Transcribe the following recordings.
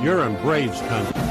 You're in Braves country.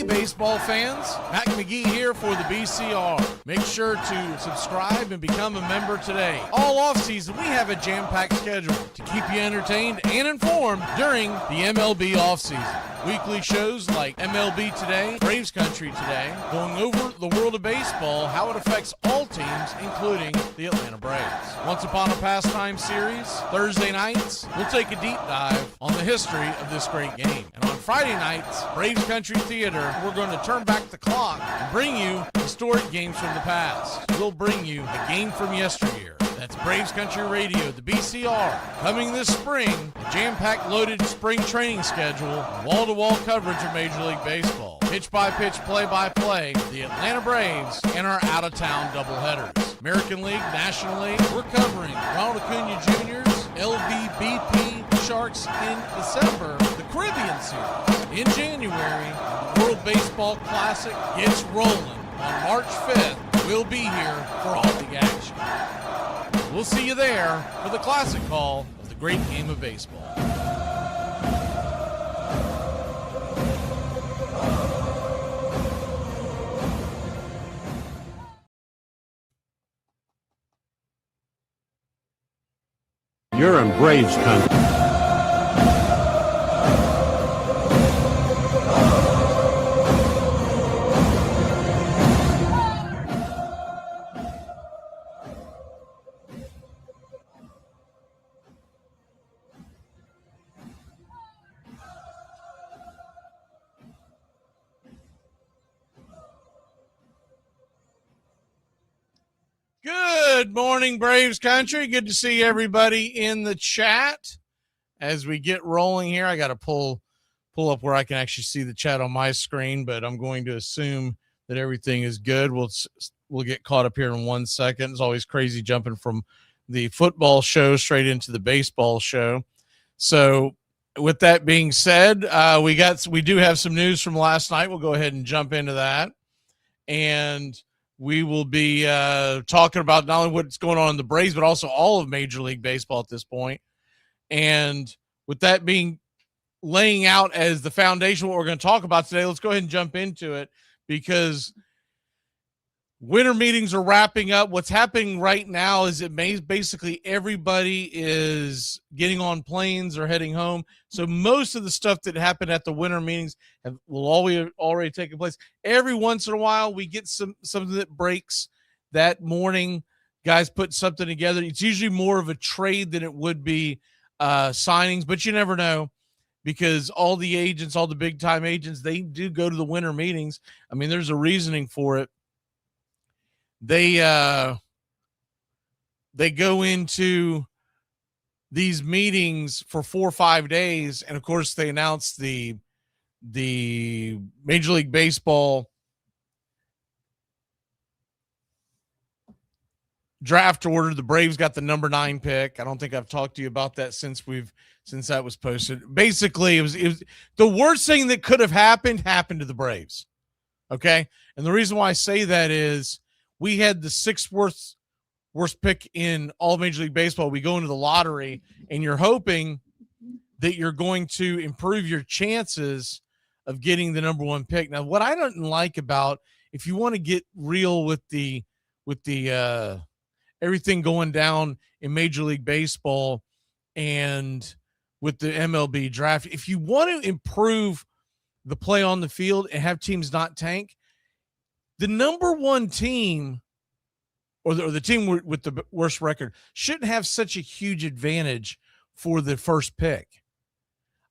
Baseball fans, Mac McGee here for the BCR. Make sure to subscribe and become a member today. All offseason, we have a jam-packed schedule to keep you entertained and informed during the MLB offseason. Weekly shows like MLB Today, Braves Country Today, going over the world of baseball, how it affects all teams, including the Atlanta Braves. Once Upon a Pastime series, Thursday nights, we'll take a deep dive on the history of this great game. And on Friday nights, Braves Country Theater, we're going to turn back the clock and bring you historic games from the past. We'll bring you a game from yesteryear. That's Braves Country Radio, the BCR. Coming this spring, a jam-packed loaded spring training schedule, wall-to-wall coverage of Major League Baseball. Pitch-by-pitch, play-by-play, the Atlanta Braves, and our out-of-town doubleheaders. American League, National League, we're covering Ronald Acuna Jr.'s LVBP Sharks in December, the Caribbean Series in January, the World Baseball Classic gets rolling on March 5th. We'll be here for all the action. We'll see you there for the classic call of the great game of baseball. You're in Braves country. Good morning, Braves Country. Good to see everybody in the chat. As we get rolling here, I got to pull up where I can actually see the chat on my screen, but I'm going to assume that everything is good. We'll we'll get caught up here in 1 second. It's always crazy jumping from the football show straight into the baseball show. So with that being said, we do have some news from last night. We'll go ahead and jump into that. And we will be talking about not only what's going on in the Braves, but also all of Major League Baseball at this point. And with that being laying out as the foundation, what we're going to talk about today, let's go ahead and jump into it, because winter meetings are wrapping up. What's happening right now is basically everybody is getting on planes or heading home. So most of the stuff that happened at the winter meetings will already taken place. Every once in a while, we get something that breaks that morning. Guys put something together. It's usually more of a trade than it would be signings, but you never know, because all the agents, all the big time agents, they do go to the winter meetings. I mean, there's a reasoning for it. They go into these meetings for 4 or 5 days, and of course they announce the Major League Baseball draft order. The Braves got the number 9 pick. I don't think I've talked to you about that since that was posted. Basically, it was the worst thing that could have happened to the Braves. Okay, and the reason why I say that is, we had the 6th worst pick in all Major League Baseball. We go into the lottery, and you're hoping that you're going to improve your chances of getting the number 1 pick. Now, what I don't like about, if you want to get real with the everything going down in Major League Baseball and with the MLB draft, if you want to improve the play on the field and have teams not tank, the number 1 team or the team with the worst record shouldn't have such a huge advantage for the first pick.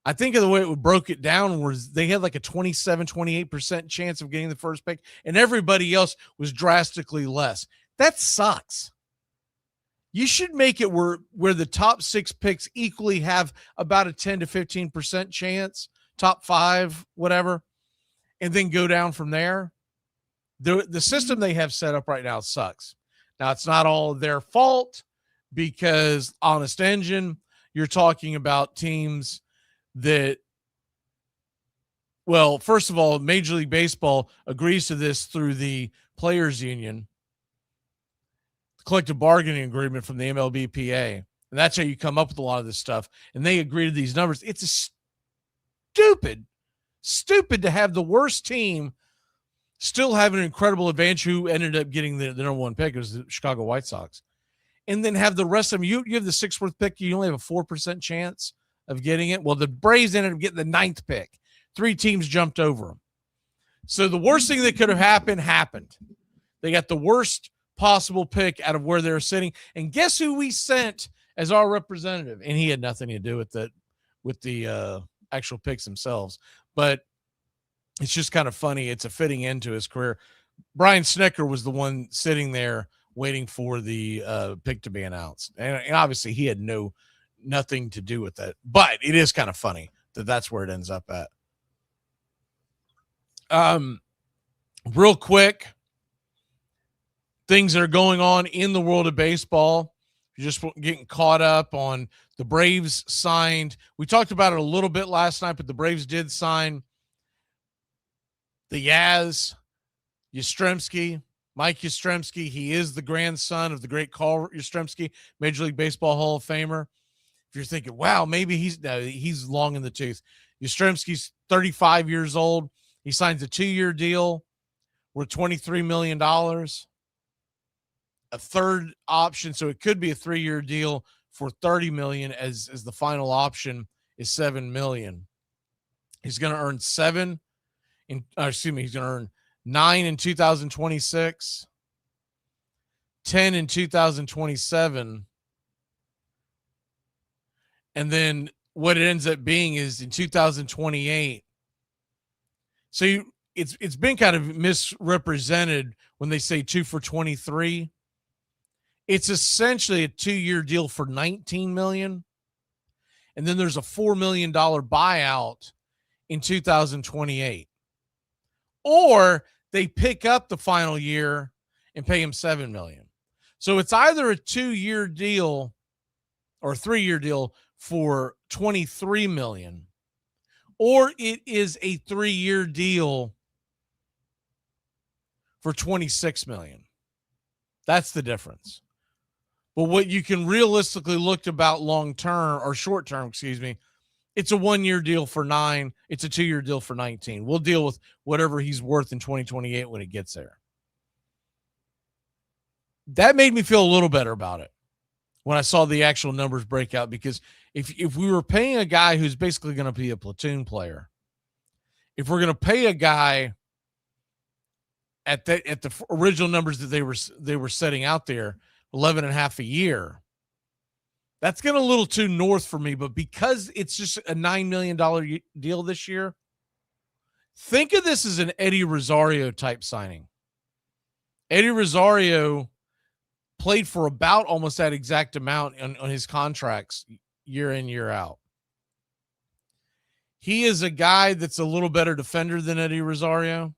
I think of the way it broke it down was they had like a 27, 28% chance of getting the first pick, and everybody else was drastically less. That sucks. You should make it where the top 6 picks equally have about a 10 to 15% chance, top 5, whatever, and then go down from there. The system they have set up right now sucks. Now, it's not all their fault, because Honest Engine, you're talking about teams that, well, first of all, Major League Baseball agrees to this through the Players Union, the collective bargaining agreement from the MLBPA. And that's how you come up with a lot of this stuff. And they agree to these numbers. It's stupid to have the worst team still have an incredible advantage, who ended up getting the number 1 pick. It was the Chicago White Sox. And then have the rest of them. You have the 6th worst pick. You only have a 4% chance of getting it. Well, the Braves ended up getting the 9th pick. 3 teams jumped over them. So the worst thing that could have happened. They got the worst possible pick out of where they're sitting. And guess who we sent as our representative? And he had nothing to do with the actual picks themselves. But it's just kind of funny. It's a fitting end to his career. Brian Snitker was the one sitting there waiting for the pick to be announced. And obviously he had nothing to do with that. But it is kind of funny that that's where it ends up at. Real quick, things that are going on in the world of baseball. You're just getting caught up on the Braves signed. We talked about it a little bit last night, but the Braves did sign the Yastrzemski, Mike Yastrzemski. He is the grandson of the great Carl Yastrzemski, Major League Baseball Hall of Famer. If you're thinking, wow, maybe he's long in the tooth. Yastrzemski's 35 years old. He signs a 2-year deal worth $23 million. A third option, so it could be a 3-year deal for $30 million, as the final option is $7 million. He's going to earn he's going to earn 9 in 2026, 10 in 2027, and then what it ends up being is in 2028. So it's been kind of misrepresented when they say 2 for 23. It's essentially a 2-year deal for $19 million, and then there's a $4 million buyout in 2028. Or they pick up the final year and pay him $7 million. So it's either a 2-year deal or a 3-year deal for $23 million, or it is a 3-year deal for $26 million. That's the difference. But what you can realistically look about long-term or short-term, it's a 1-year deal for 9. It's a 2-year deal for 19. We'll deal with whatever he's worth in 2028 when it gets there. That made me feel a little better about it when I saw the actual numbers break out, because if we were paying a guy who's basically going to be a platoon player, if we're going to pay a guy at the original numbers that they were setting out there, 11.5 a year, that's getting a little too north for me. But because it's just a $9 million deal this year, think of this as an Eddie Rosario type signing. Eddie Rosario played for about almost that exact amount on his contracts year in, year out. He is a guy that's a little better defender than Eddie Rosario.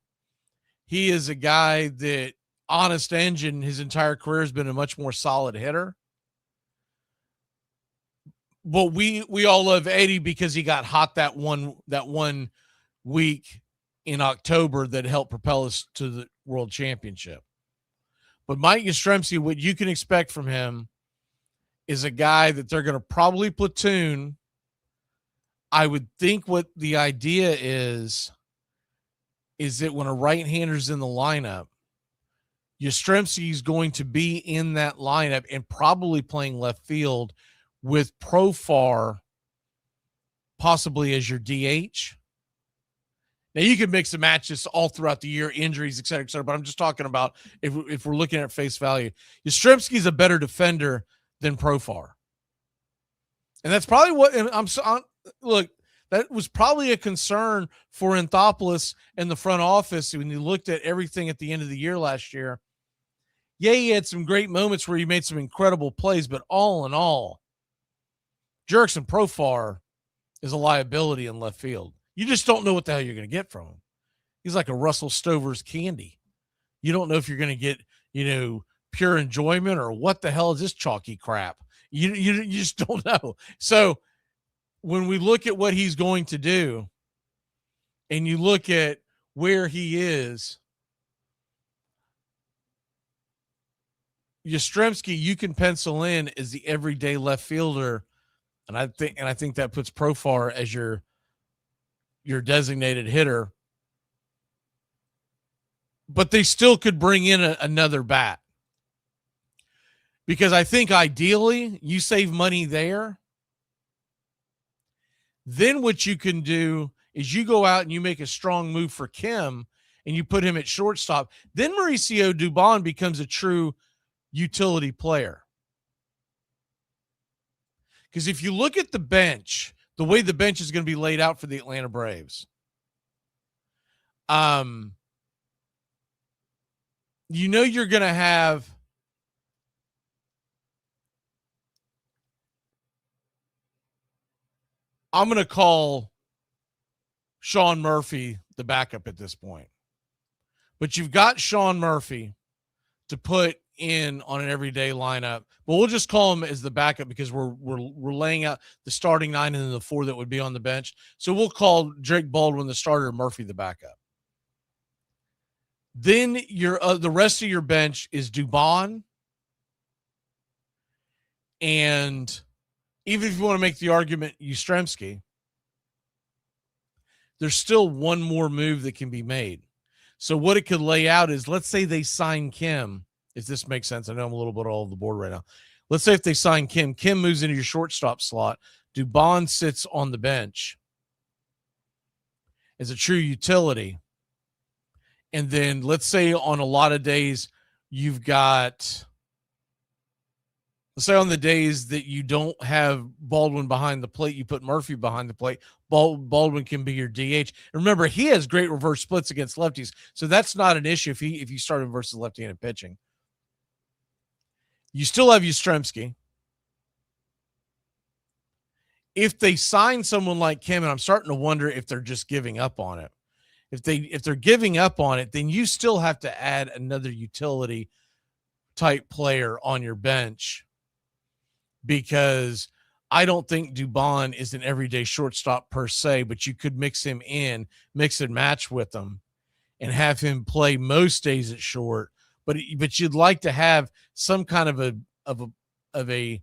He is a guy that, honest engine, his entire career has been a much more solid hitter. But we all love Eddie because he got hot that one week in October that helped propel us to the World Championship. But Mike Yastrzemski, what you can expect from him is a guy that they're going to probably platoon. I would think what the idea is that when a right-hander's in the lineup, Yastrzemski is going to be in that lineup and probably playing left field with Profar possibly as your DH. Now, you can mix and match this all throughout the year, injuries, et cetera, but I'm just talking about if we're looking at face value. Yastrzemski is a better defender than Profar. And that's probably what look, that was probably a concern for Anthopoulos and the front office when you looked at everything at the end of the year last year. Yeah, he had some great moments where he made some incredible plays, but all in all, Jurickson Profar is a liability in left field. You just don't know what the hell you're going to get from him. He's like a Russell Stover's candy. You don't know if you're going to get, pure enjoyment or what the hell is this chalky crap. You just don't know. So when we look at what he's going to do and you look at where he is, Yastrzemski, you can pencil in as the everyday left fielder. And I think that puts Profar as your designated hitter, but they still could bring in another bat, because I think ideally you save money there. Then what you can do is you go out and you make a strong move for Kim and you put him at shortstop. Then Mauricio Dubon becomes a true utility player. Because if you look at the bench, the way the bench is going to be laid out for the Atlanta Braves, you're going to have I'm going to call Sean Murphy the backup at this point. But you've got Sean Murphy to put in on an everyday lineup, but we'll just call him as the backup because we're laying out the starting 9 and then the 4 that would be on the bench. So we'll call Drake Baldwin the starter, Murphy the backup. Then the rest of your bench is Dubon, and even if you want to make the argument Yastrzemski, there's still one more move that can be made. So what it could lay out is, let's say they sign Kim. If this makes sense, I know I'm a little bit all over the board right now. Let's say if they sign Kim moves into your shortstop slot. Dubon sits on the bench as a true utility. And then let's say on a lot of days you've got, let's say on the days that you don't have Baldwin behind the plate, you put Murphy behind the plate. Baldwin can be your DH. And remember, he has great reverse splits against lefties, so that's not an issue if you start him versus left-handed pitching. You still have Yastrzemski. If they sign someone like Kim, and I'm starting to wonder if they're just giving up on it. If they're giving up on it, then you still have to add another utility type player on your bench, because I don't think Dubon is an everyday shortstop per se, but you could mix him in, mix and match with him, and have him play most days at short. But you'd like to have some kind of a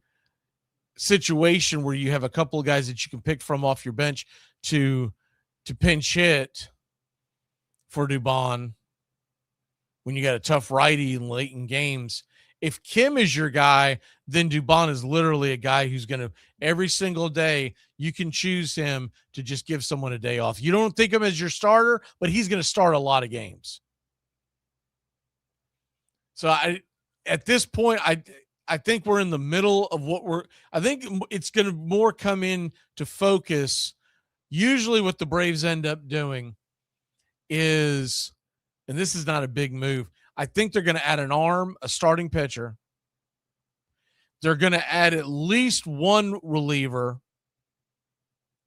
situation where you have a couple of guys that you can pick from off your bench to pinch hit for Dubon when you got a tough righty late in games. If Kim is your guy, then Dubon is literally a guy who's going to, every single day, you can choose him to just give someone a day off. You don't think of him as your starter, but he's going to start a lot of games. So at this point, I think we're in the middle of I think it's going to more come in to focus. Usually what the Braves end up doing is, and this is not a big move, I think they're going to add an arm, a starting pitcher. They're going to add at least one reliever,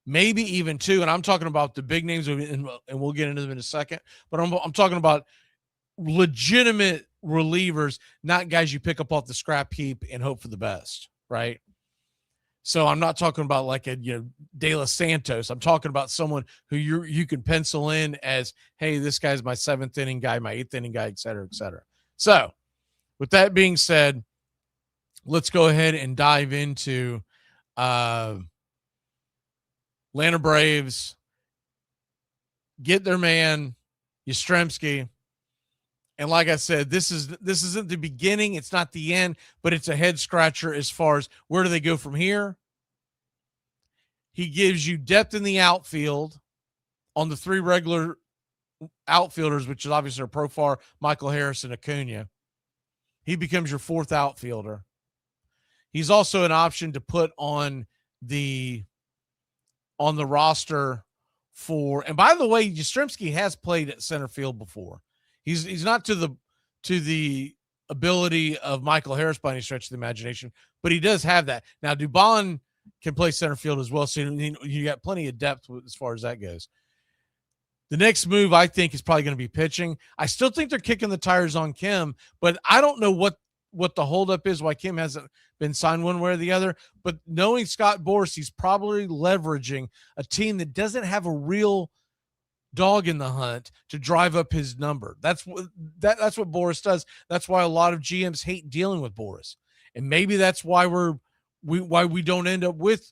maybe even two. And I'm talking about the big names, and we'll get into them in a second. But I'm talking about legitimate relievers, not guys you pick up off the scrap heap and hope for the best, right? So I'm not talking about like a De Los Santos. I'm talking about someone who you can pencil in as, hey, this guy's my 7th inning guy, my 8th inning guy, et cetera, et cetera. So with that being said, let's go ahead and dive into Atlanta Braves. Get their man, Yastrzemski. And like I said, this isn't the beginning. It's not the end, but it's a head scratcher as far as where do they go from here. He gives you depth in the outfield on the 3 regular outfielders, which is obviously are Profar, Michael Harris, and Acuna. He becomes your 4th outfielder. He's also an option to put on the roster for, and by the way, Yastrzemski has played at center field before. He's not to the ability of Michael Harris by any stretch of the imagination, but he does have that. Now, Dubon can play center field as well, so you got plenty of depth as far as that goes. The next move, I think, is probably going to be pitching. I still think they're kicking the tires on Kim, but I don't know what the holdup is, why Kim hasn't been signed one way or the other. But knowing Scott Boras, he's probably leveraging a team that doesn't have a real dog in the hunt to drive up his number. That's what Boras does. That's why a lot of GMs hate dealing with Boras. And maybe that's why we don't end up with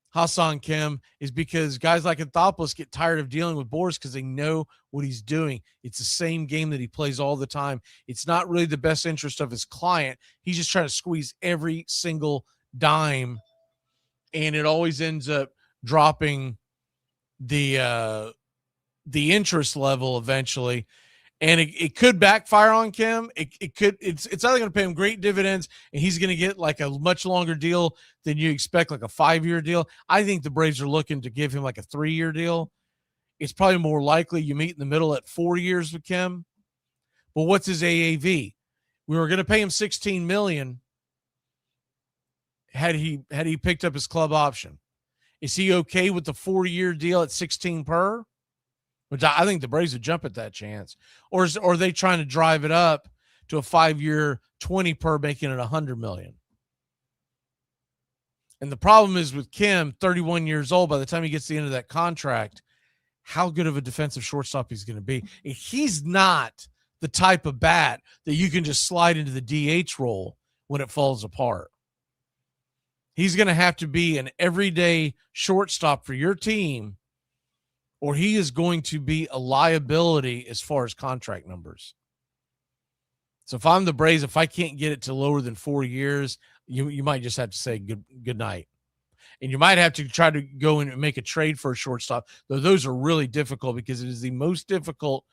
Ha-Seong Kim, is because guys like Anthopoulos get tired of dealing with Boras because they know what he's doing. It's the same game that he plays all the time. It's not really the best interest of his client. He's just trying to squeeze every single dime, and it always ends up dropping the interest level eventually. And it could backfire on Kim. It's either going to pay him great dividends and he's going to get like a much longer deal than you expect, like a 5-year deal. I think the Braves are looking to give him like a 3-year deal. It's probably more likely you meet in the middle at 4 years with Kim. But what's his AAV? We were going to pay him $16 million had he picked up his club option. Is he okay with the 4-year deal at 16 per? Which I think the Braves would jump at that chance. Or are they trying to drive it up to a 5-year 20 per, making it $100 million? And the problem is with Kim, 31 years old, by the time he gets to the end of that contract, how good of a defensive shortstop he's going to be. He's not the type of bat that you can just slide into the DH role when it falls apart. He's going to have to be an everyday shortstop for your team, or he is going to be a liability as far as contract numbers. So if I'm the Braves, if I can't get it to lower than 4 years, you might just have to say good night. And you might have to try to go and make a trade for a shortstop, though those are really difficult because it is the most difficult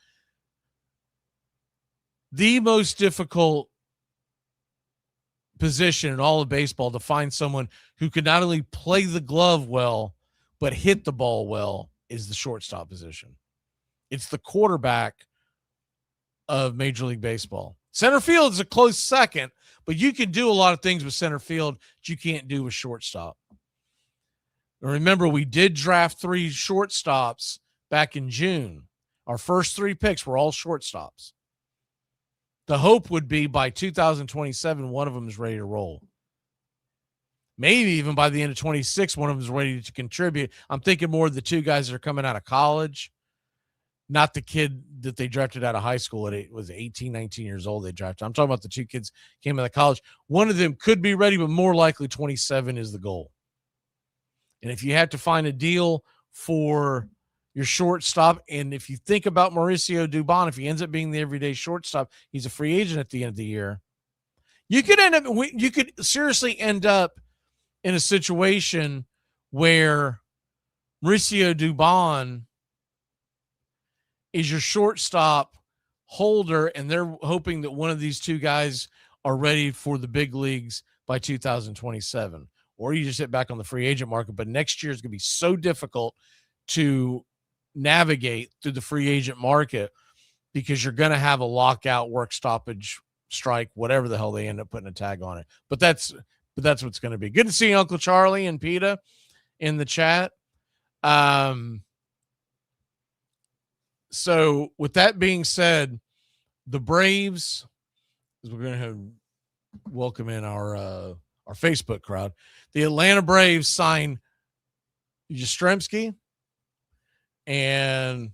position in all of baseball to find someone who can not only play the glove well, but hit the ball well, is the shortstop position. It's the quarterback of Major League Baseball. Center field is a close second, but you can do a lot of things with center field that you can't do with shortstop. Remember, we did draft 3 shortstops back in June. Our first 3 picks were all shortstops. The hope would be by 2027, one of them is ready to roll. Maybe even by the end of 26, one of them is ready to contribute. I'm thinking more of the two guys that are coming out of college, not the kid that they drafted out of high school at 18, 19 years old they drafted. I'm talking about the two kids came out of college. One of them could be ready, but more likely 27 is the goal. And if you have to find a deal for your shortstop, and if you think about Mauricio Dubon, if he ends up being the everyday shortstop, he's a free agent at the end of the year. You could seriously end up in a situation where Mauricio Dubon is your shortstop holder, and they're hoping that one of these two guys are ready for the big leagues by 2027. Or you just hit back on the free agent market. But next year is going to be so difficult to navigate through the free agent market because you're going to have a lockout, work stoppage, strike, whatever the hell they end up putting a tag on it. But that's what's going to be. Good to see Uncle Charlie and PETA in the chat. So with that being said, the Braves, we're going to welcome in our Facebook crowd. The Atlanta Braves signed Yastrzemski, and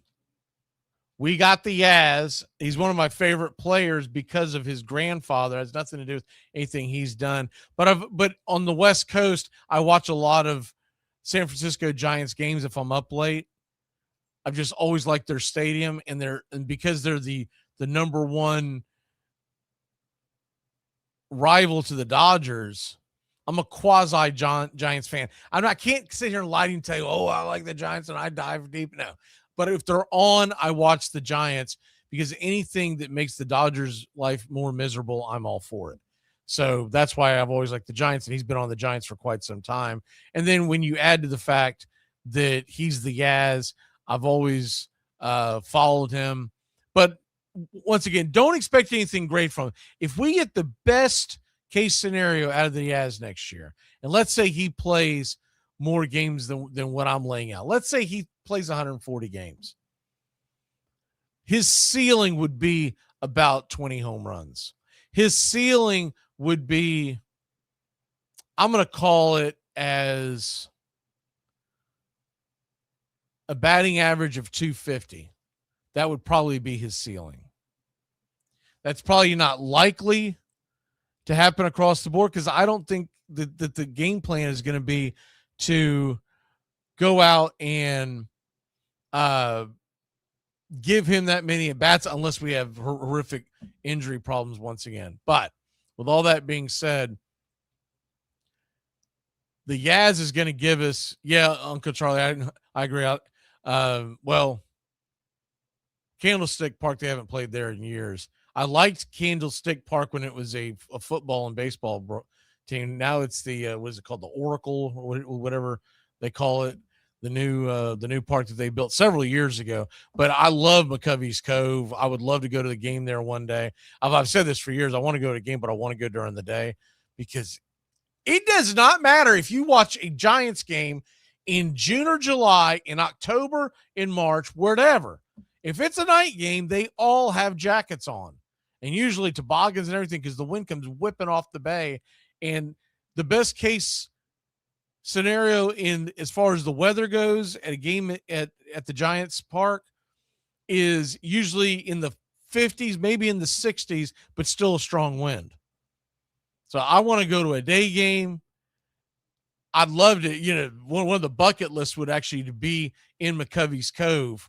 we got the Yaz. He's one of my favorite players because of his grandfather. It has nothing to do with anything he's done. But on the West Coast, I watch a lot of San Francisco Giants games if I'm up late. I've just always liked their stadium, and because they're the number one rival to the Dodgers, I'm a quasi Giants fan. I can't sit here and lie and tell you, oh, I like the Giants and I dive deep. No. But if they're on, I watch the Giants because anything that makes the Dodgers' life more miserable, I'm all for it. So that's why I've always liked the Giants, and he's been on the Giants for quite some time. And then when you add to the fact that he's the Yaz, I've always followed him. But once again, don't expect anything great from him. If we get the best case scenario out of the Yaz next year, and let's say he plays more games than what I'm laying out. Let's say he plays 140 games. His ceiling would be about 20 home runs. His ceiling would be, I'm going to call it as a batting average of 250. That would probably be his ceiling. That's probably not likely to happen across the board because I don't think that the game plan is going to be to go out and give him that many at bats unless we have horrific injury problems once again. But with all that being said, the Yaz is going to give us, Uncle Charlie, I agree. Well, Candlestick Park, they haven't played there in years. I liked Candlestick Park when it was a football and baseball team. Now it's the what is it called, the Oracle or whatever they call it, the new park that they built several years ago. But I love McCovey's Cove. I would love to go to the game there one day. I've said this for years. I want to go to a game, but I want to go during the day because it does not matter if you watch a Giants game in June or July, in October, in March, whatever. If it's a night game, they all have jackets on. And usually toboggans and everything because the wind comes whipping off the bay. And the best case scenario in as far as the weather goes at a game at the Giants Park is usually in the 50s, maybe in the 60s, but still a strong wind. So I want to go to a day game. I'd love to, one of the bucket lists would actually be in McCovey's Cove,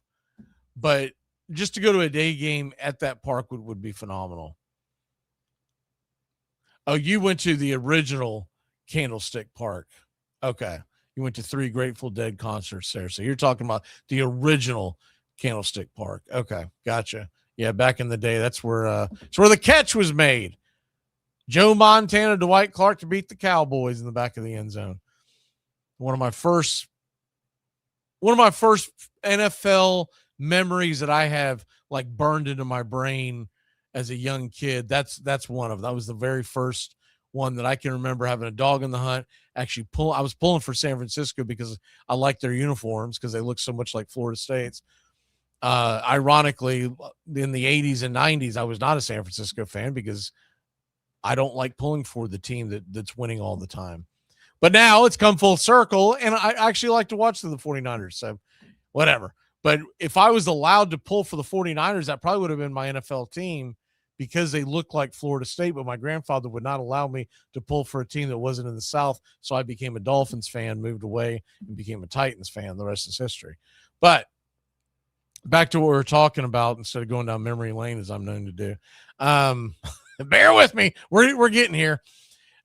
but just to go to a day game at that park would be phenomenal. Oh, you went to the original Candlestick Park. Okay. You went to 3 Grateful Dead concerts there. So you're talking about the original Candlestick Park. Okay. Gotcha. Yeah. Back in the day, that's where the catch was made. Joe Montana, Dwight Clark to beat the Cowboys in the back of the end zone. One of my first NFL memories that I have like burned into my brain as a young kid. That's one of them. That was the very first one that I can remember having a dog in the hunt. Actually I was pulling for San Francisco because I liked their uniforms because they look so much like Florida State's. Ironically, in the 80s and 90s, I was not a San Francisco fan because I don't like pulling for the team that's winning all the time. But now it's come full circle, and I actually like to watch the 49ers, so whatever. But if I was allowed to pull for the 49ers, that probably would have been my NFL team because they look like Florida State, but my grandfather would not allow me to pull for a team that wasn't in the South, so I became a Dolphins fan, moved away, and became a Titans fan. The rest is history. But back to what we were talking about instead of going down memory lane as I'm known to do. Bear with me. We're getting here.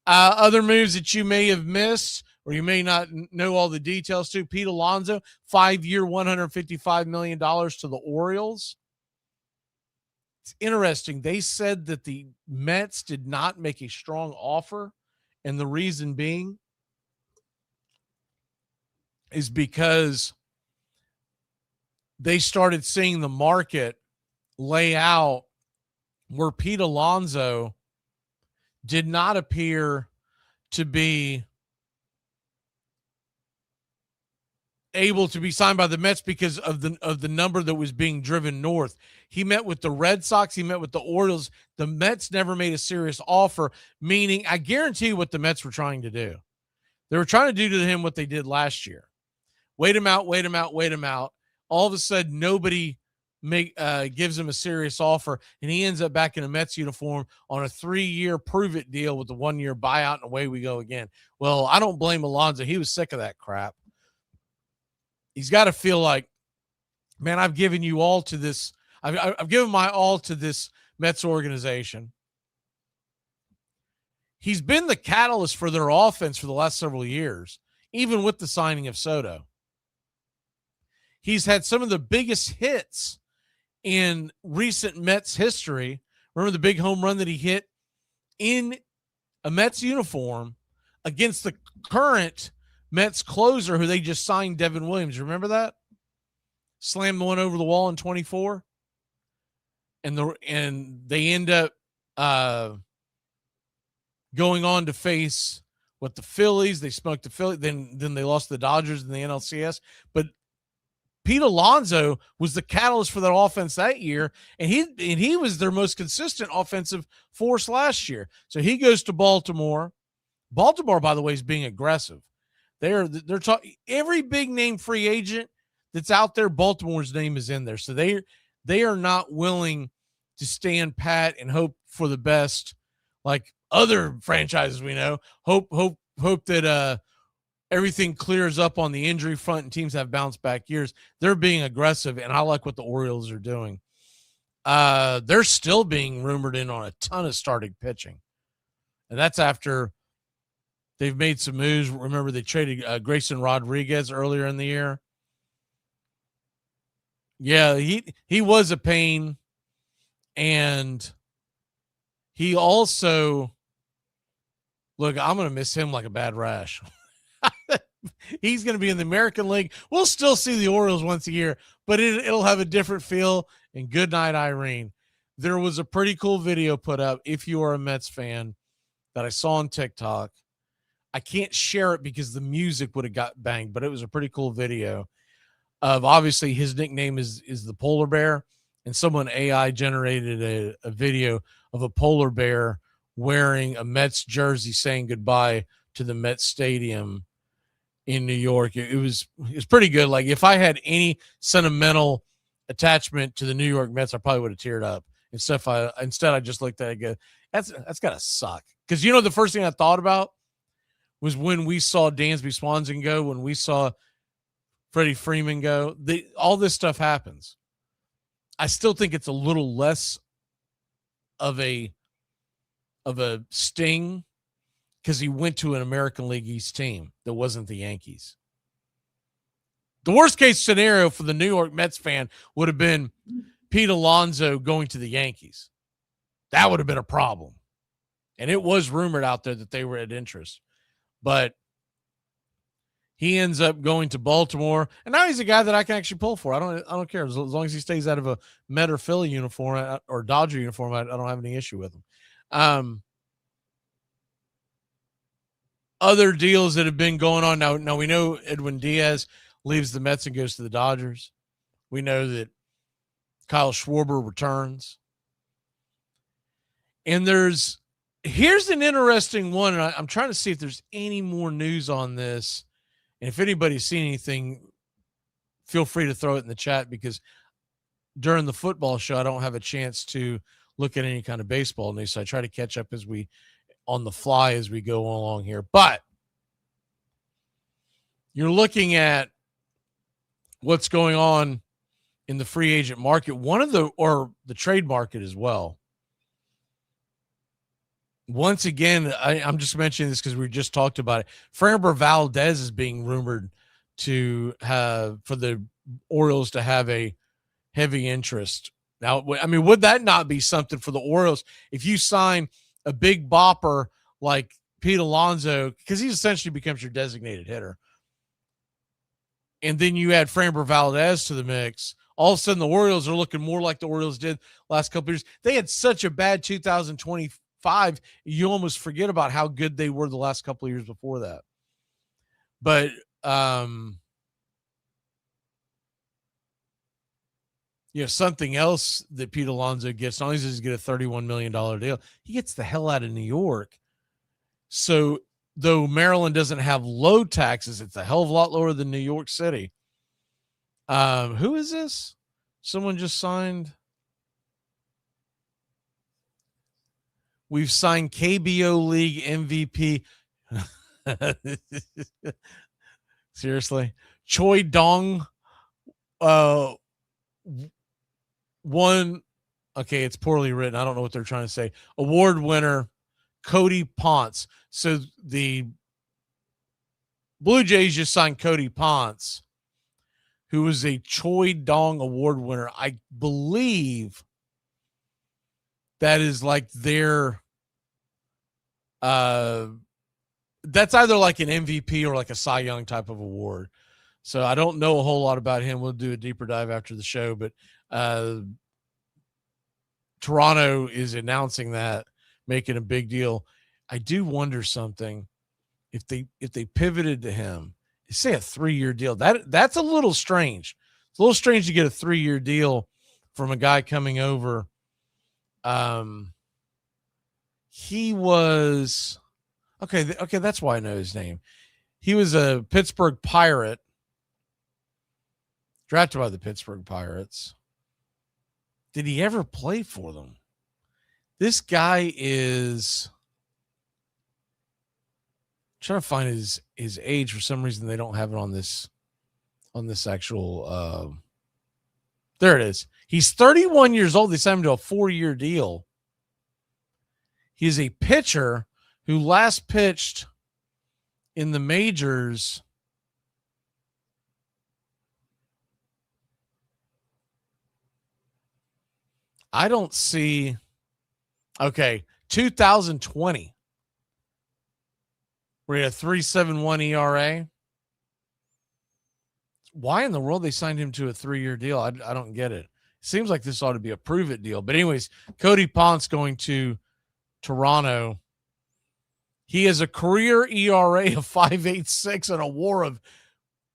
Other moves that you may have missed or you may not know all the details to. Pete Alonso, 5-year, $155 million to the Orioles. It's interesting. They said that the Mets did not make a strong offer, and the reason being is because they started seeing the market lay out where Pete Alonso did not appear to be able to be signed by the Mets because of the number that was being driven north. He met with the Red Sox. He met with the Orioles. The Mets never made a serious offer, meaning I guarantee you what the Mets were trying to do. They were trying to do to him what they did last year. Wait him out, wait him out, wait him out. All of a sudden, nobody gives him a serious offer, and he ends up back in a Mets uniform on a 3-year prove-it deal with the 1-year buyout, and away we go again. Well, I don't blame Alonso. He was sick of that crap. He's got to feel like, man, I've given you all to this. I've given my all to this Mets organization. He's been the catalyst for their offense for the last several years, even with the signing of Soto. He's had some of the biggest hits in recent Mets history. Remember the big home run that he hit in a Mets uniform against the current Mets closer who they just signed, Devin Williams. Remember that? Slammed the one over the wall in 24. And they end up going on to face the Phillies. They smoked the Phillies. Then they lost the Dodgers in the NLCS. But Pete Alonso was the catalyst for that offense that year, and he was their most consistent offensive force last year. So he goes to Baltimore. Baltimore, by the way, is being aggressive. They're talking every big name free agent that's out there. Baltimore's name is in there, so they are not willing to stand pat and hope for the best, like other franchises we know. Hope that everything clears up on the injury front and teams have bounce back years. They're being aggressive, and I like what the Orioles are doing. They're still being rumored in on a ton of starting pitching, and that's after they've made some moves. Remember, they traded Grayson Rodriguez earlier in the year. Yeah, he was a pain, and he also, look, I'm going to miss him like a bad rash. He's going to be in the American League. We'll still see the Orioles once a year, but it'll have a different feel. And good night, Irene. There was a pretty cool video put up, if you are a Mets fan, that I saw on TikTok. I can't share it because the music would have got banged, but it was a pretty cool video of, obviously his nickname is the polar bear, and someone AI generated a video of a polar bear wearing a Mets jersey saying goodbye to the Mets Stadium in New York. It was pretty good. Like, if I had any sentimental attachment to the New York Mets, I probably would have teared up. Instead, I just looked at it and go, that's gotta suck. Because the first thing I thought about was when we saw Dansby Swanson go, when we saw Freddie Freeman go. All this stuff happens. I still think it's a little less of a sting because he went to an American League East team that wasn't the Yankees. The worst case scenario for the New York Mets fan would have been Pete Alonso going to the Yankees. That would have been a problem. And it was rumored out there that they were at interest. But he ends up going to Baltimore, and now he's a guy that I can actually pull for. I don't care. As long as he stays out of a Met or Philly uniform or Dodger uniform, I don't have any issue with him. Other deals that have been going on now we know Edwin Diaz leaves the Mets and goes to the Dodgers. We know that Kyle Schwarber returns. And here's an interesting one, and I'm trying to see if there's any more news on this. And if anybody's seen anything, feel free to throw it in the chat, because during the football show, I don't have a chance to look at any kind of baseball news. So I try to catch up on the fly as we go along here. But you're looking at what's going on in the free agent market, or the trade market as well. Once again, I'm just mentioning this because we just talked about it. Framber Valdez is being rumored to have, for the Orioles to have a heavy interest. Now, I mean, would that not be something for the Orioles if you sign a big bopper like Pete Alonso, because he essentially becomes your designated hitter, and then you add Framber Valdez to the mix? All of a sudden, the Orioles are looking more like the Orioles did last couple of years. They had such a bad 2025, you almost forget about how good they were the last couple of years before that. But something else that Pete Alonso gets, not only does he get a $31 million deal, he gets the hell out of New York. So though Maryland doesn't have low taxes, it's a hell of a lot lower than New York City. Who is this? Someone just signed. We've signed KBO League MVP. Seriously. Choi Dong. One. Okay, it's poorly written. I don't know what they're trying to say. Award winner, Cody Ponce. So the Blue Jays just signed Cody Ponce, who was a Choi Dong Award winner. I believe that is like their that's either like an MVP or like a Cy Young type of award. So I don't know a whole lot about him. We'll do a deeper dive after the show, but Toronto is announcing that, making a big deal. I do wonder something. If they pivoted to him, say a 3-year deal, that's a little strange. It's a little strange to get a 3-year deal from a guy coming over. He was okay. That's why I know his name. He was a Pittsburgh Pirate, drafted by the Pittsburgh Pirates. Did he ever play for them? This guy is trying to find his age. For some reason, they don't have it on this actual. There it is. He's 31 years old. They signed him to a 4-year deal. He's a pitcher who last pitched in the majors. I don't see. Okay, 2020. We're at a 3.71 ERA. Why in the world they signed him to a 3-year deal? I don't get it. Seems like this ought to be a prove it deal. But anyways, Cody Ponce going to Toronto. He has a career ERA of 5.86 and a WAR of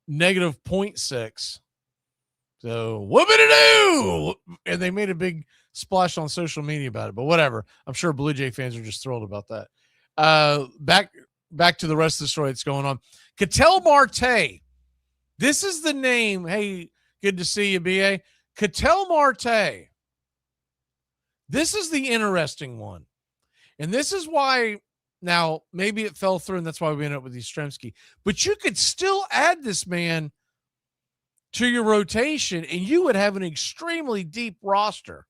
-0.6. So whoop-a-doo! And they made a big splash on social media about it. But whatever. I'm sure Blue Jay fans are just thrilled about that. Back to the rest of the story that's going on. Ketel Marte. This is the name. Hey, good to see you, BA. Ketel Marte. This is the interesting one. And this is why, now, maybe it fell through, and that's why we ended up with Yastrzemski. But you could still add this man to your rotation, and you would have an extremely deep roster.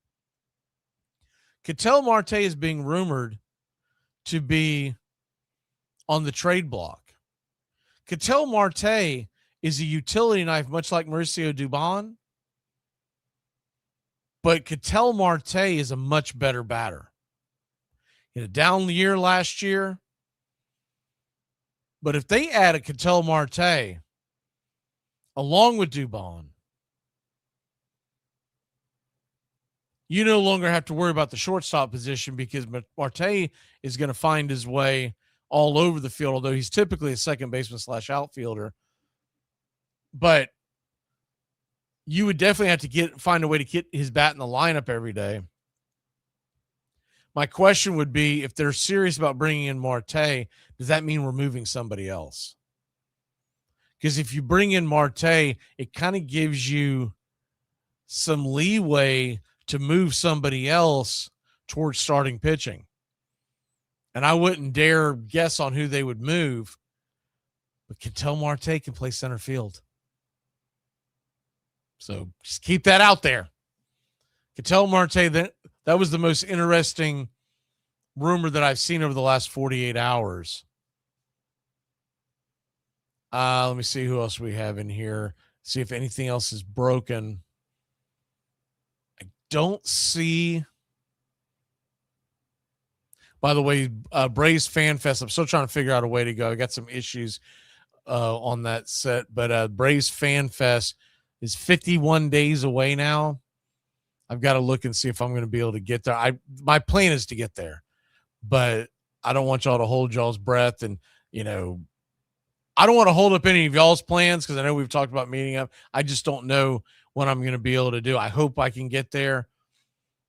Ketel Marte is being rumored to be on the trade block. Ketel Marte is a utility knife, much like Mauricio Dubon. But Ketel Marte is a much better batter. He had a down year last year. But if they add a Ketel Marte along with Dubon, you no longer have to worry about the shortstop position, because Marte is going to find his way all over the field, although he's typically a second baseman / outfielder. But you would definitely have to find a way to get his bat in the lineup every day. My question would be, if they're serious about bringing in Marte, does that mean we're moving somebody else? Because if you bring in Marte, it kind of gives you some leeway to move somebody else towards starting pitching. And I wouldn't dare guess on who they would move, but Ketel Marte can play center field. So just keep that out there. Ketel Marte, that was the most interesting rumor that I've seen over the last 48 hours. Let me see who else we have in here. See if anything else is broken. I don't see. By the way, Braves Fan Fest, I'm still trying to figure out a way to go. I got some issues on that set, but Braves Fan Fest is 51 days away now. I've got to look and see if I'm going to be able to get there. My plan is to get there, but I don't want y'all to hold y'all's breath. And, I don't want to hold up any of y'all's plans because I know we've talked about meeting up. I just don't know what I'm going to be able to do. I hope I can get there.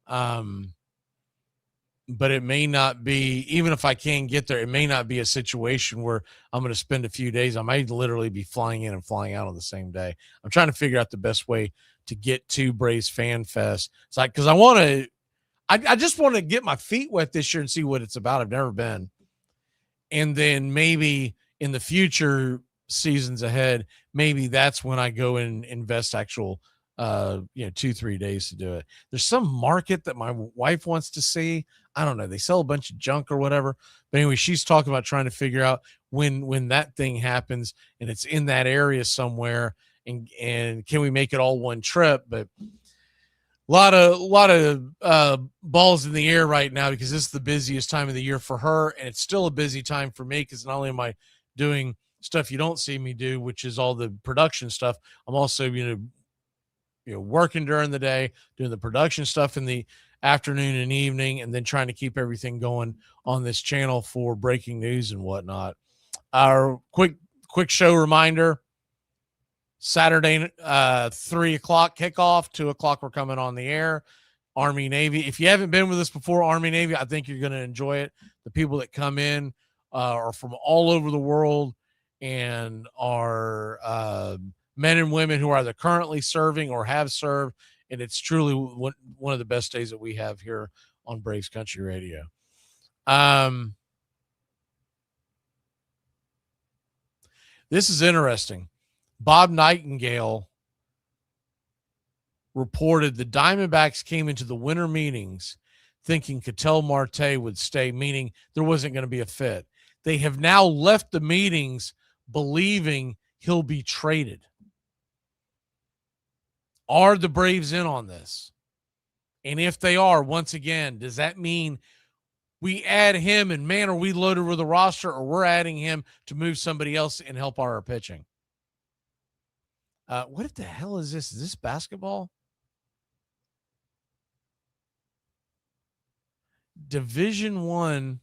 But it may not be, even if I can get there, it may not be a situation where I'm going to spend a few days. I might literally be flying in and flying out on the same day. I'm trying to figure out the best way to get to Braves Fan Fest. It's like, because I just want to get my feet wet this year and see what it's about. I've never been. And then maybe in the future seasons ahead, maybe that's when I go and invest actual 2-3 days to do it. There's some market that my wife wants to see. I don't know. They sell a bunch of junk or whatever. But anyway, she's talking about trying to figure out when that thing happens and it's in that area somewhere, and can we make it all one trip? But a lot of balls in the air right now because this is the busiest time of the year for her, and it's still a busy time for me because not only am I doing stuff you don't see me do, which is all the production stuff, I'm also working during the day, doing the production stuff in the afternoon and evening, and then trying to keep everything going on this channel for breaking news and whatnot. Our quick show reminder: Saturday, 3:00 kickoff, 2:00 we're coming on the air. Army Navy. If you haven't been with us before, Army Navy, I think you're going to enjoy it. The people that come in are from all over the world and are men and women who are either currently serving or have served. And it's truly one of the best days that we have here on Braves Country Radio. This is interesting. Bob Nightingale reported the Diamondbacks came into the winter meetings thinking Ketel Marte would stay, meaning there wasn't going to be a fit. They have now left the meetings believing he'll be traded. Are the Braves in on this? And if they are, once again, does that mean we add him and, man, are we loaded with a roster, or we're adding him to move somebody else and help our pitching? What the hell is this? Is this basketball? Division I.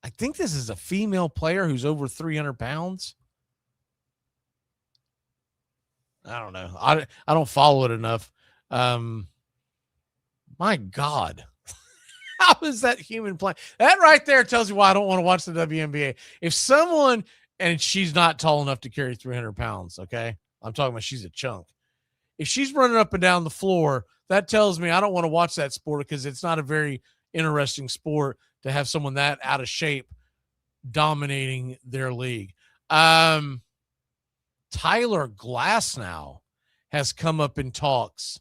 I think this is a female player who's over 300 pounds. I don't know. I don't follow it enough. My God. How is that human playing? That right there tells you why I don't want to watch the WNBA. If someone, and she's not tall enough to carry 300 pounds, okay? I'm talking about she's a chunk. If she's running up and down the floor, that tells me I don't want to watch that sport because it's not a very interesting sport to have someone that out of shape dominating their league. Tyler Glasnow has come up in talks,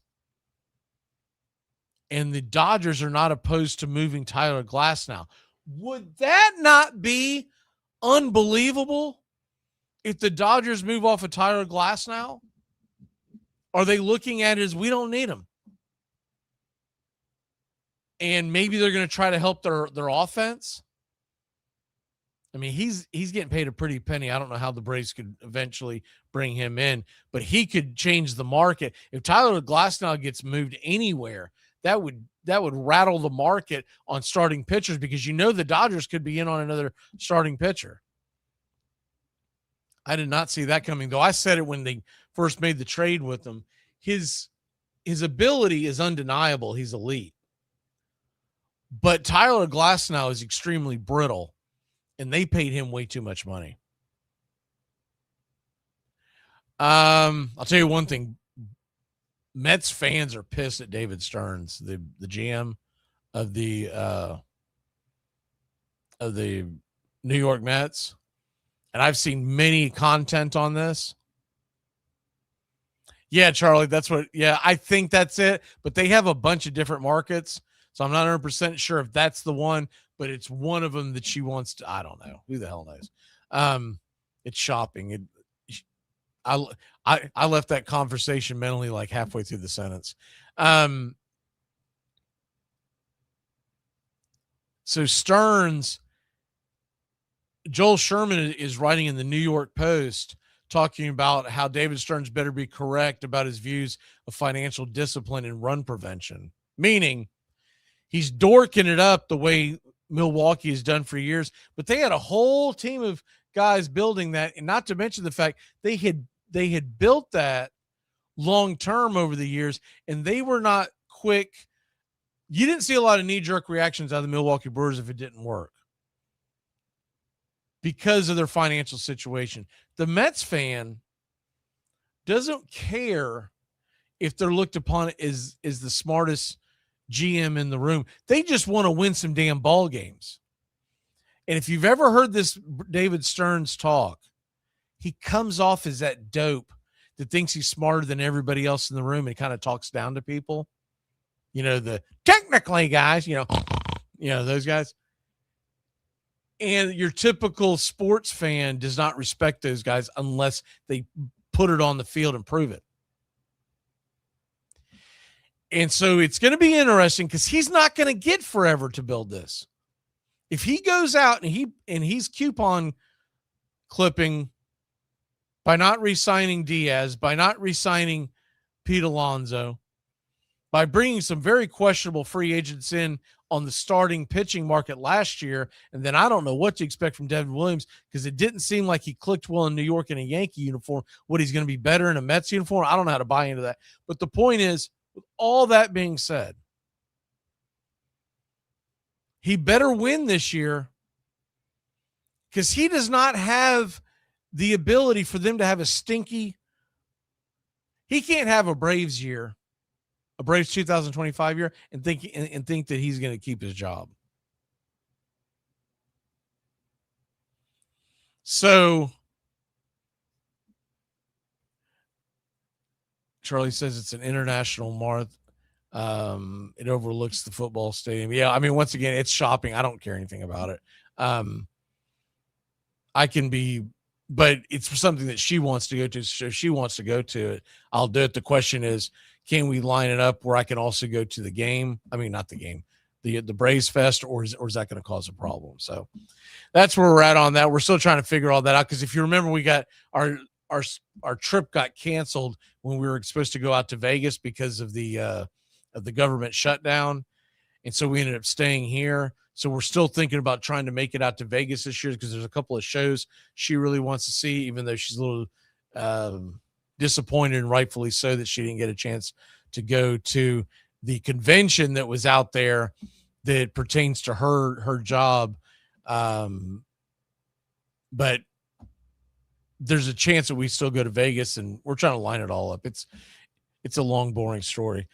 and the Dodgers are not opposed to moving Tyler Glasnow. Would that not be unbelievable if the Dodgers move off of Tyler Glasnow? Are they looking at it as we don't need him? And maybe they're going to try to help their offense. I mean, he's getting paid a pretty penny. I don't know how the Braves could eventually bring him in, but he could change the market. If Tyler Glasnow gets moved anywhere, that would rattle the market on starting pitchers, because the Dodgers could be in on another starting pitcher. I did not see that coming, though. I said it when they first made the trade with them. his ability is undeniable. He's elite. But Tyler Glasnow is extremely brittle, and they paid him way too much money. I'll tell you one thing. Mets fans are pissed at David Stearns, the GM of the New York Mets. And I've seen many content on this. Yeah, Charlie, I think that's it. But they have a bunch of different markets. So I'm not 100% sure if that's the one, but it's one of them that she wants to. I don't know. Who the hell knows? It's shopping. I left that conversation mentally like halfway through the sentence. So Stearns, Joel Sherman is writing in the New York Post talking about how David Stearns better be correct about his views of financial discipline and run prevention, meaning he's dorking it up the way Milwaukee has done for years, but they had a whole team of guys building that, and not to mention the fact they had built that long-term over the years, and they were not quick. You didn't see a lot of knee-jerk reactions out of the Milwaukee Brewers if it didn't work because of their financial situation. The Mets fan doesn't care if they're looked upon as the smartest GM in the room. They just want to win some damn ball games. And if you've ever heard this David Stearns talk, he comes off as that dope that thinks he's smarter than everybody else in the room and kind of talks down to people. You know, the technically guys, you know, those guys. And your typical sports fan does not respect those guys unless they put it on the field and prove it. And so it's going to be interesting because he's not going to get forever to build this. If he goes out and he's coupon clipping by not re-signing Diaz, by not re-signing Pete Alonso, by bringing some very questionable free agents in on the starting pitching market last year, and then I don't know what to expect from Devin Williams because it didn't seem like he clicked well in New York in a Yankee uniform. What, he's going to be better in a Mets uniform? I don't know how to buy into that. But the point is, with all that being said, he better win this year because he does not have the ability for them to have a stinky. He can't have a Braves year, a Braves 2025 year, and think that he's going to keep his job. So Charlie says it's an international marathon. It overlooks the football stadium. Yeah, I mean, once again, it's shopping. I don't care anything about it. I can be, but it's something that she wants to go to. So she wants to go to it. I'll do it. The question is, can we line it up where I can also go to the game? I mean, not the game, the Braves Fest, or is that going to cause a problem? So that's where we're at on that. We're still trying to figure all that out. Cause if you remember, we got our trip got canceled when we were supposed to go out to Vegas because of the government shutdown. And so we ended up staying here. So we're still thinking about trying to make it out to Vegas this year because there's a couple of shows she really wants to see, even though she's a little disappointed, and rightfully so, that she didn't get a chance to go to the convention that was out there that pertains to her job. But there's a chance that we still go to Vegas, and we're trying to line it all up. It's a long, boring story.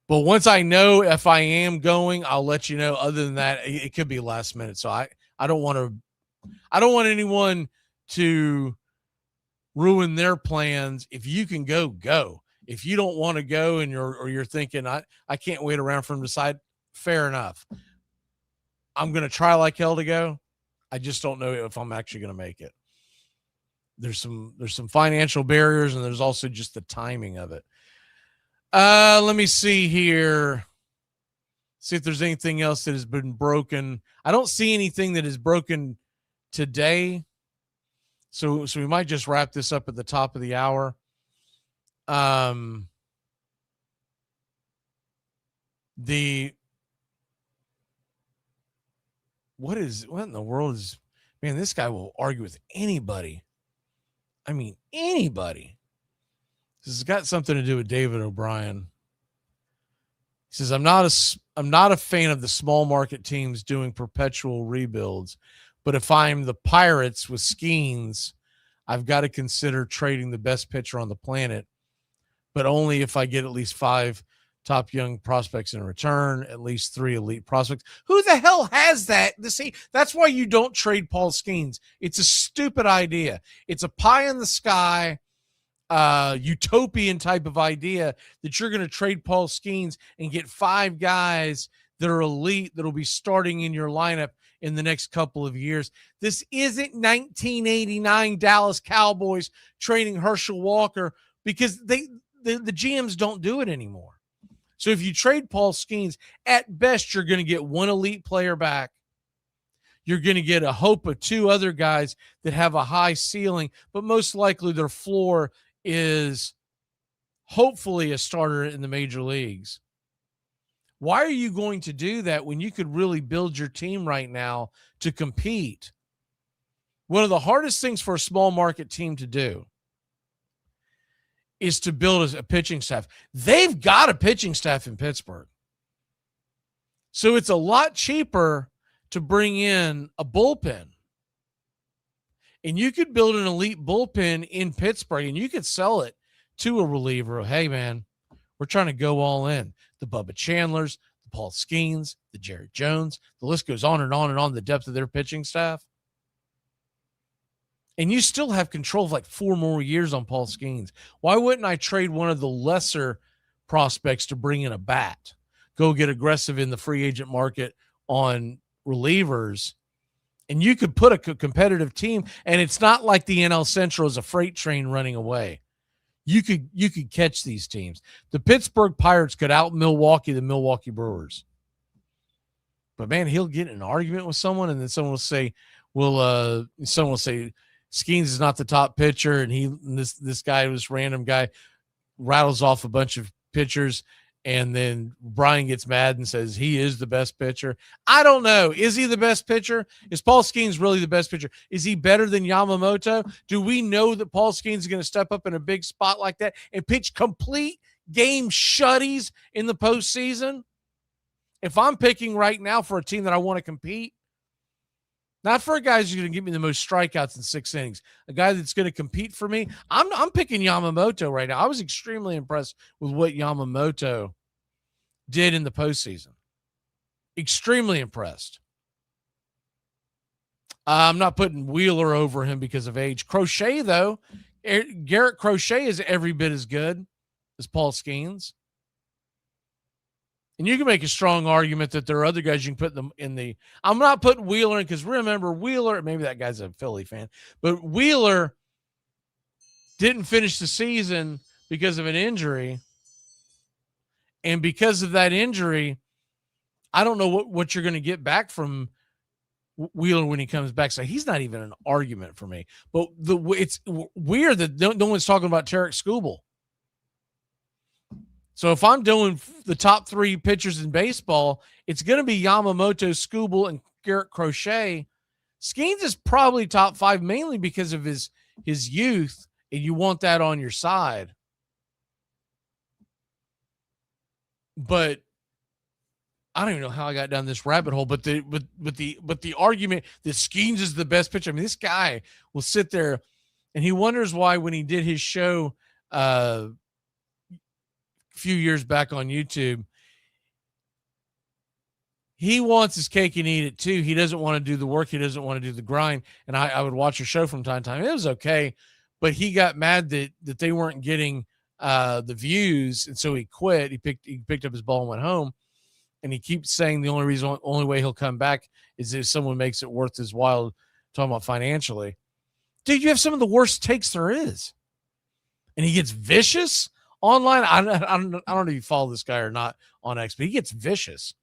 But once I know if I am going, I'll let you know. Other than that, it could be last minute. So I don't want anyone to ruin their plans. If you can go, go. If you don't want to go and you're thinking, I can't wait around for them to decide, fair enough. I'm going to try like hell to go. I just don't know if I'm actually going to make it. There's some financial barriers, and there's also just the timing of it. Let me see here. See if there's anything else that has been broken. I don't see anything that is broken today. So we might just wrap this up at the top of the hour. What in the world is, man, this guy will argue with anybody. I mean, anybody. This has got something to do with David O'Brien. He says, I'm not a fan of the small market teams doing perpetual rebuilds, but if I'm the Pirates with Skeens, I've got to consider trading the best pitcher on the planet, but only if I get at least 5 top young prospects in return, at least 3 elite prospects. Who the hell has that? See, that's why you don't trade Paul Skeens. It's a stupid idea. It's a pie in the sky, utopian type of idea that you're going to trade Paul Skeens and get 5 guys that are elite that'll be starting in your lineup in the next couple of years. This isn't 1989 Dallas Cowboys trading Herschel Walker, because the GMs don't do it anymore. So if you trade Paul Skeens, at best, you're going to get 1 elite player back. You're going to get a hope of 2 other guys that have a high ceiling, but most likely their floor is hopefully a starter in the major leagues. Why are you going to do that when you could really build your team right now to compete? One of the hardest things for a small market team to do is to build a pitching staff. They've got a pitching staff in Pittsburgh. So it's a lot cheaper to bring in a bullpen. And you could build an elite bullpen in Pittsburgh and you could sell it to a reliever. Hey, man, we're trying to go all in. The Bubba Chandlers, the Paul Skeens, the Jared Jones, the list goes on and on and on, the depth of their pitching staff. And you still have control of like 4 more years on Paul Skeens. Why wouldn't I trade one of the lesser prospects to bring in a bat? Go get aggressive in the free agent market on relievers, and you could put a competitive team, and it's not like the NL Central is a freight train running away. You could catch these teams. The Pittsburgh Pirates could out Milwaukee the Milwaukee Brewers. But man, he'll get in an argument with someone, and then someone will say, Skeens is not the top pitcher, and this guy, this random guy, rattles off a bunch of pitchers, and then Brian gets mad and says he is the best pitcher. I don't know. Is he the best pitcher? Is Paul Skeens really the best pitcher? Is he better than Yamamoto? Do we know that Paul Skeens is going to step up in a big spot like that and pitch complete game shutties in the postseason? If I'm picking right now for a team that I want to compete, not for a guy who's going to give me the most strikeouts in 6 innings, a guy that's going to compete for me, I'm picking Yamamoto right now. I was extremely impressed with what Yamamoto did in the postseason. Extremely impressed. I'm not putting Wheeler over him because of age. Crochet, though, Garrett Crochet is every bit as good as Paul Skeens. And you can make a strong argument that there are other guys you can put them in the. I'm not putting Wheeler in because remember, Wheeler, maybe that guy's a Philly fan, but Wheeler didn't finish the season because of an injury. And because of that injury, I don't know what you're going to get back from Wheeler when he comes back. So he's not even an argument for me. But it's weird that no one's talking about Tarek Skubal. So if I'm doing the top 3 pitchers in baseball, it's going to be Yamamoto, Skubal, and Garrett Crochet. Skeens is probably top 5 mainly because of his youth, and you want that on your side. But I don't even know how I got down this rabbit hole. But the argument that Skeens is the best pitcher. I mean, this guy will sit there and he wonders why when he did his show few years back on YouTube, he wants his cake and eat it too. He doesn't want to do the work. He doesn't want to do the grind. And I would watch a show from time to time. It was okay, but he got mad that they weren't getting the views. And so he quit. He picked up his ball and went home. And he keeps saying the only way he'll come back is if someone makes it worth his while, talking about financially. Dude, you have some of the worst takes there is. And he gets vicious online. I don't know if you follow this guy or not on X, but he gets vicious.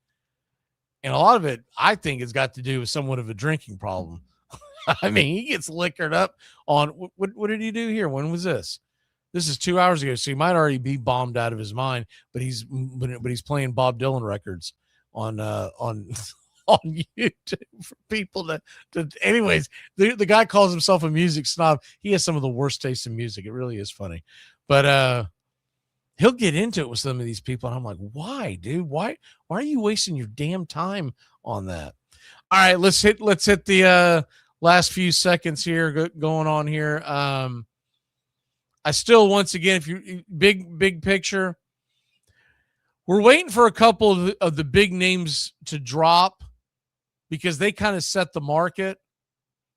And a lot of it, I think, has got to do with somewhat of a drinking problem. I mean, he gets liquored up on what did he do here? When was this? This is 2 hours ago, so he might already be bombed out of his mind. But he's playing Bob Dylan records on on YouTube for people to. Anyways, the guy calls himself a music snob. He has some of the worst taste in music. It really is funny, but he'll get into it with some of these people. And I'm like, why, dude? Why are you wasting your damn time on that? All right, let's hit the last few seconds here going on here. I still, once again, if you big picture, we're waiting for a couple of the big names to drop because they kind of set the market,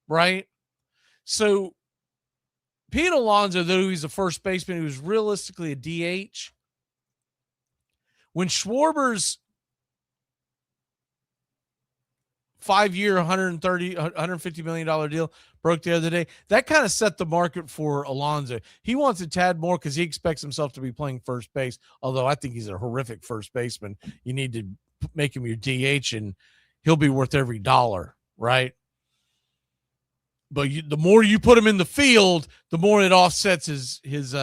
right? So Pete Alonso, though he's a first baseman, he was realistically a DH. When Schwarber's 5-year, $150 million deal broke the other day, that kind of set the market for Alonso. He wants a tad more because he expects himself to be playing first base, although I think he's a horrific first baseman. You need to make him your DH, and he'll be worth every dollar, right? But the more you put him in the field, the more it offsets his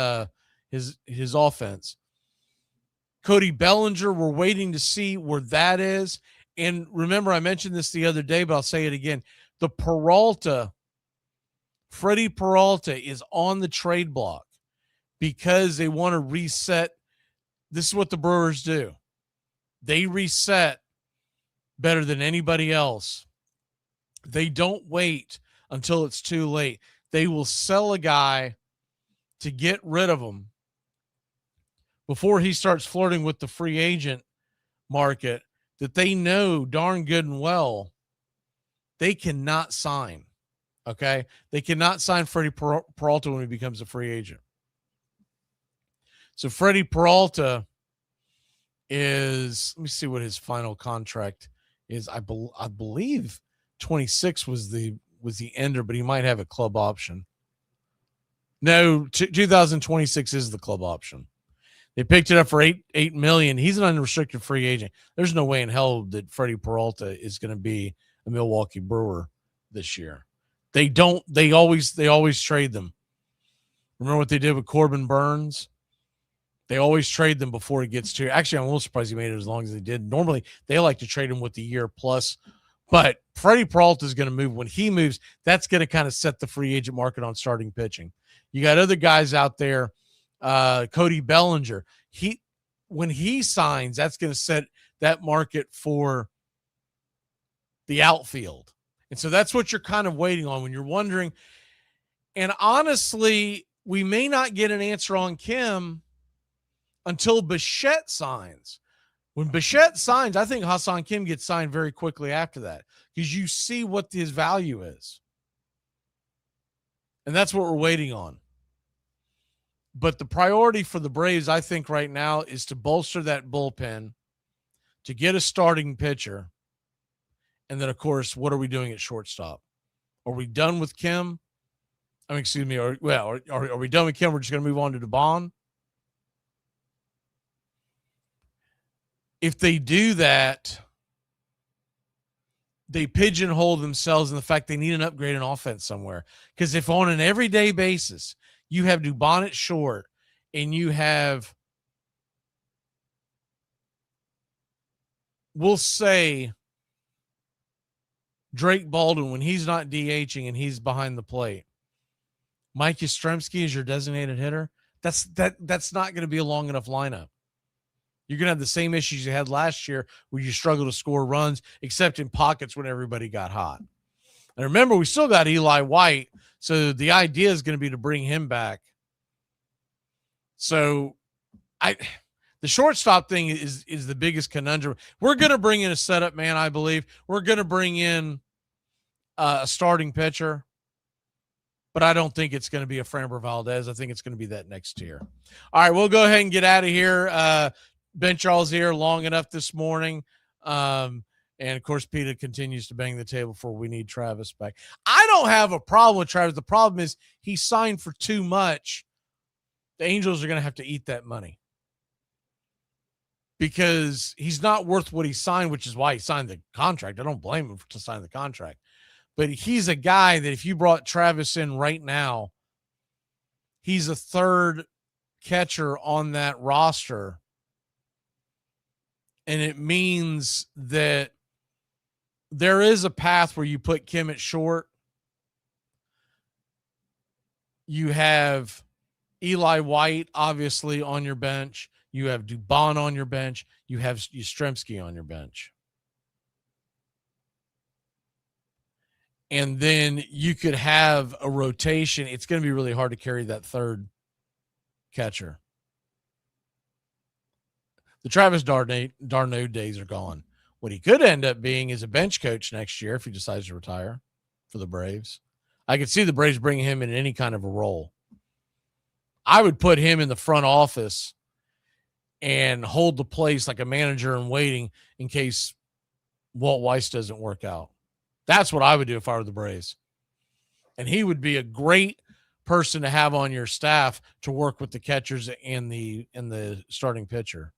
offense. Cody Bellinger, we're waiting to see where that is. And remember, I mentioned this the other day, but I'll say it again. The Freddie Peralta is on the trade block because they want to reset. This is what the Brewers do. They reset better than anybody else. They don't wait until it's too late. They will sell a guy to get rid of him before he starts flirting with the free agent market that they know darn good and well they cannot sign. Okay? They cannot sign Freddie Peralta when he becomes a free agent. So Freddie Peralta is, let me see what his final contract is. I believe 26 was the ender, but he might have a club option. No, 2026 is the club option. They picked it up for $8 million. He's an unrestricted free agent. There's no way in hell that Freddie Peralta is going to be a Milwaukee Brewer this year. They always trade them. Remember what they did with Corbin Burns? They always trade them before it gets to. Actually, I'm a little surprised he made it as long as they did. Normally, they like to trade him with the year plus. But Freddie Peralta is going to move. When he moves, that's going to kind of set the free agent market on starting pitching. You got other guys out there. Cody Bellinger, when he signs, that's going to set that market for the outfield. And so that's what you're kind of waiting on when you're wondering. And honestly, we may not get an answer on Kim until Bichette signs. When Bichette signs, I think Hassan Kim gets signed very quickly after that because you see what his value is. And that's what we're waiting on. But the priority for the Braves, I think right now, is to bolster that bullpen, to get a starting pitcher. And then, of course, what are we doing at shortstop? Are we done with Kim? I mean, excuse me. Are we done with Kim? We're just going to move on to Dubon. If they do that, they pigeonhole themselves in the fact they need an upgrade in offense somewhere. Because if on an everyday basis you have Dubon at short and you have, we'll say, Drake Baldwin when he's not DHing and he's behind the plate, Mike Yastrzemski is your designated hitter, that's not going to be a long enough lineup. You're going to have the same issues you had last year where you struggle to score runs, except in pockets when everybody got hot. And remember, we still got Eli White, so the idea is going to be to bring him back. So the shortstop thing is the biggest conundrum. We're going to bring in a setup man, I believe. We're going to bring in a starting pitcher, but I don't think it's going to be a Framber Valdez. I think it's going to be that next tier. All right, we'll go ahead and get out of here. Ben Charles here long enough this morning. And of course, Peter continues to bang the table for we need Travis back. I don't have a problem with Travis. The problem is he signed for too much. The Angels are going to have to eat that money because he's not worth what he signed, which is why he signed the contract. I don't blame him to sign the contract, but he's a guy that if you brought Travis in right now, he's a third catcher on that roster. And it means that there is a path where you put Kim at short. You have Eli White, obviously, on your bench. You have Dubon on your bench. You have Yastrzemski on your bench. And then you could have a rotation. It's going to be really hard to carry that third catcher. The Travis d'Arnaud days are gone. What he could end up being is a bench coach next year if he decides to retire for the Braves. I could see the Braves bringing him in any kind of a role. I would put him in the front office and hold the place like a manager in waiting in case Walt Weiss doesn't work out. That's what I would do if I were the Braves. And he would be a great person to have on your staff to work with the catchers and the starting pitcher.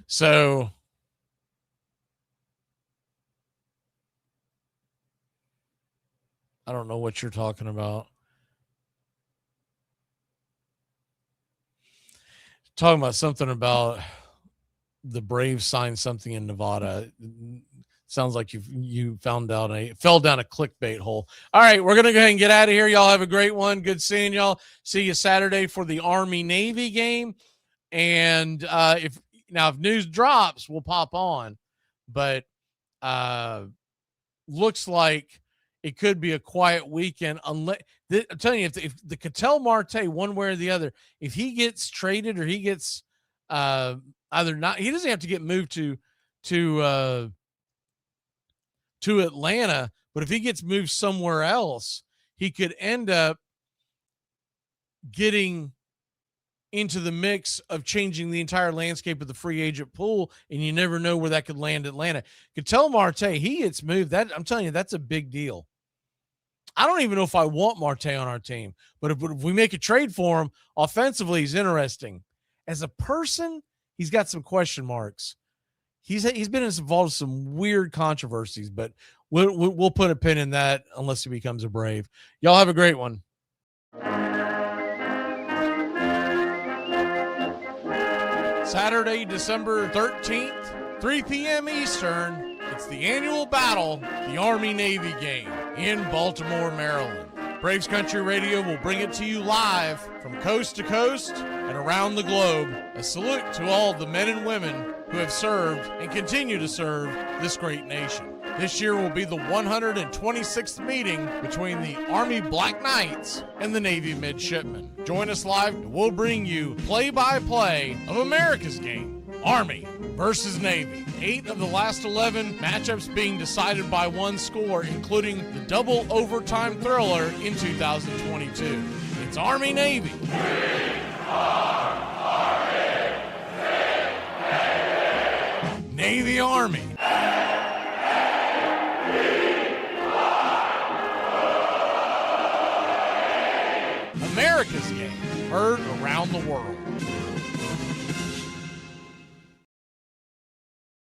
So I don't know what you're talking about. Talking about something about the Braves signed something in Nevada. Sounds like you fell down a clickbait hole. All right, we're gonna go ahead and get out of here. Y'all have a great one. Good seeing y'all. See you Saturday for the Army-Navy game. And if news drops, we'll pop on. But looks like it could be a quiet weekend unless I'm telling you, if the Ketel Marte, one way or the other, if he gets traded or he gets either not, he doesn't have to get moved to Atlanta, but if he gets moved somewhere else, he could end up getting into the mix of changing the entire landscape of the free agent pool, and you never know where that could land Atlanta. Ketel Marte, he gets moved. That I'm telling you, that's a big deal. I don't even know if I want Marte on our team, but if we make a trade for him, offensively, he's interesting. As a person, he's got some question marks. He's been involved in some weird controversies, but we'll put a pin in that unless he becomes a Brave. Y'all have a great one. Saturday, December 13th, 3 p.m. Eastern, it's the annual battle, the Army-Navy game in Baltimore, Maryland. Braves Country Radio will bring it to you live from coast to coast and around the globe. A salute to all the men and women who have served and continue to serve this great nation. This year will be the 126th meeting between the Army Black Knights and the Navy Midshipmen. Join us live and we'll bring you play-by-play of America's game, Army versus Navy. 8 of the last 11 matchups being decided by one score, including the double overtime thriller in 2022. It's Army-Navy. We are Army. Navy-Army. America's game, heard around the world.